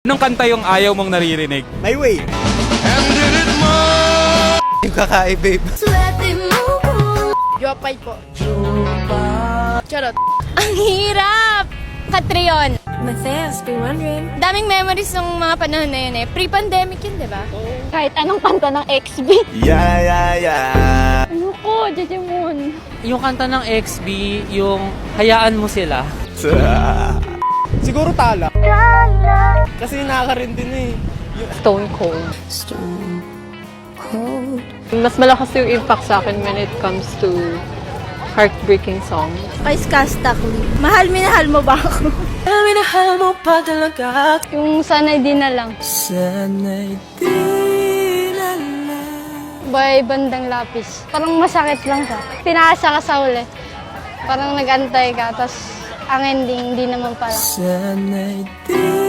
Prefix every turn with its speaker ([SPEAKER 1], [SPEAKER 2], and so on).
[SPEAKER 1] Anong kanta yung ayaw mong naririnig?
[SPEAKER 2] My way. Yung kakain, babe.
[SPEAKER 3] Yopay po. Charot. Ang hirap! Katriyon.
[SPEAKER 4] Matthias, be wondering.
[SPEAKER 3] Daming memories ng mga panahon na yun eh. Pre-pandemic yun, di ba?
[SPEAKER 4] Kahit anong kanta ng XB.
[SPEAKER 2] Yeah.
[SPEAKER 4] Ano ko, Jejemon.
[SPEAKER 5] Yung kanta ng XB, yung hayaan mo sila.
[SPEAKER 2] Siguro tala. Kasi nakaka-rin din eh.
[SPEAKER 6] Stone Cold. Mas malakas yung impact sa akin when it comes to heartbreaking songs.
[SPEAKER 3] Kay Skastakli. Minahal mo ba ako?
[SPEAKER 6] Minahal mo pa talaga.
[SPEAKER 3] Yung sanay di na lang.
[SPEAKER 6] Sana'y di na lang.
[SPEAKER 3] By Bandang Lapis. Parang masakit lang siya. Pinasa ka sa uli. Parang nag-antay ka, tapos ang ending, hindi naman pala.
[SPEAKER 6] Sana'y di